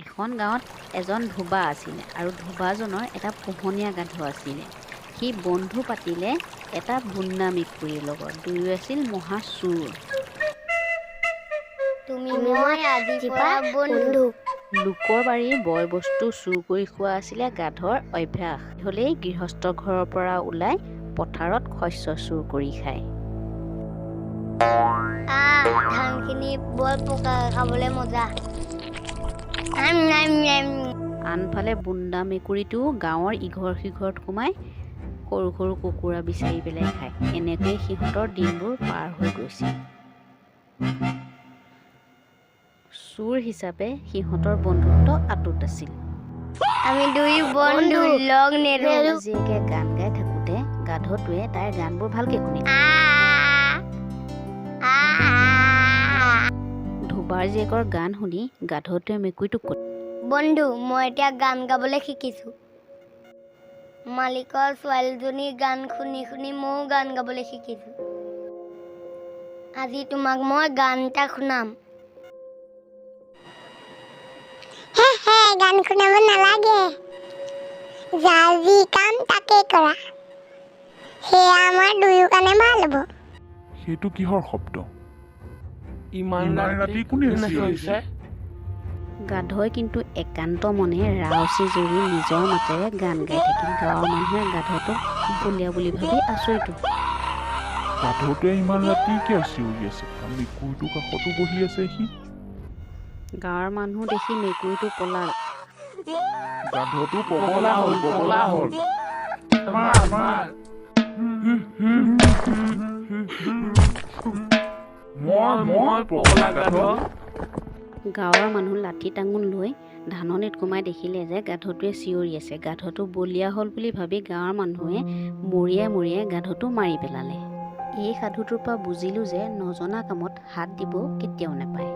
এখন গাঁৱত এজন ধোবা আছিলে আৰু ধোবাজনৰ এটা পোহনীয়া গাধ আছিলে। সি বন্ধু পাতিলে এটা বুন্দা মেকুৰীৰ লগত। দুয়ো আছিল মহা চোৰ। তুমি মই আজিৰ পৰা বন্ধু। লোকৰ বাৰীৰ বয় বস্তু চুৰ কৰি খোৱা আছিলে গাধৰ অভ্যাস। হ'লেই গৃহস্থ ঘৰৰ পৰা ওলাই পথাৰত শস্য চুৰ কৰি খায়। ধানখিনি বৰ পকা খাবলৈ মজা। আনফালে বুন্দা মেকুৰীটোও গাঁৱৰ ইঘৰ সিঘৰত সোমাই সৰু সৰু কুকুৰা বিচাৰি পেলাই খায়। এনেকৈয়ে সিহঁতৰ দিনবোৰ পাৰ হৈ গৈছিল। চোৰ হিচাপে সিহঁতৰ বন্ধুত্ব অটুট আছিল। আমি দুই বন্ধু লগ নেৰো। জীয়েকে গান গাই থাকোঁতে গাধটোৱে তাইৰ গানবোৰ ভালকৈ শুনিলে। ধোবাৰ জীয়েকৰ গান শুনি গাধটোৱে মেকুৰীটোক ক'লে, বন্ধু মই এতিয়া গান গাবলৈ শিকিছোঁ। মালিকৰ ছোৱালীজনীৰ গান শুনি শুনি ময়ো গান গাবলৈ শিকিছোঁ। আজি তোমাক মই গান এটা শুনাম। গান শুনাব নালাগে, যাৰ যি কাম তাকে কৰা, সেয়া আমাৰ দুয়ো কাৰণে ভাল হ'ব। সেইটো কিহৰ শব্দ? ইমান ৰাতি কোনে চিঞৰিছে? গাধই কিন্তু একান্ত মনে ৰাউচি জুৰি নিজৰ মাতেৰে গান গাই থাকিল। গাঁৱৰ মানুহে গাধটোক বলীয়া বুলি ভাবি আচৰিত। গাধটোৱে ইমান ৰাতি কিয় চিঞৰি আছে? মেকুৰীটোৰ কাষতো বহি আছে সি। গাঁৱৰ মানুহ দেখি মেকুৰীটো পলাল। গাধটো পগলা হ'ল। মই পগলা গাধ। গাঁৱৰ মানুহ লাঠি টাঙোন লৈ ধাননিত সোমাই দেখিলে যে গাধটোৱে চিঞৰি আছে। গাধটো বলীয়া হ'ল বুলি ভাবি গাঁৱৰ মানুহে মৰিয়াই মৰিয়াই গাধটো মাৰি পেলালে। এই সাধুটোৰ পৰা বুজিলোঁ যে নজনা কামত হাত দিব কেতিয়াও নাপায়।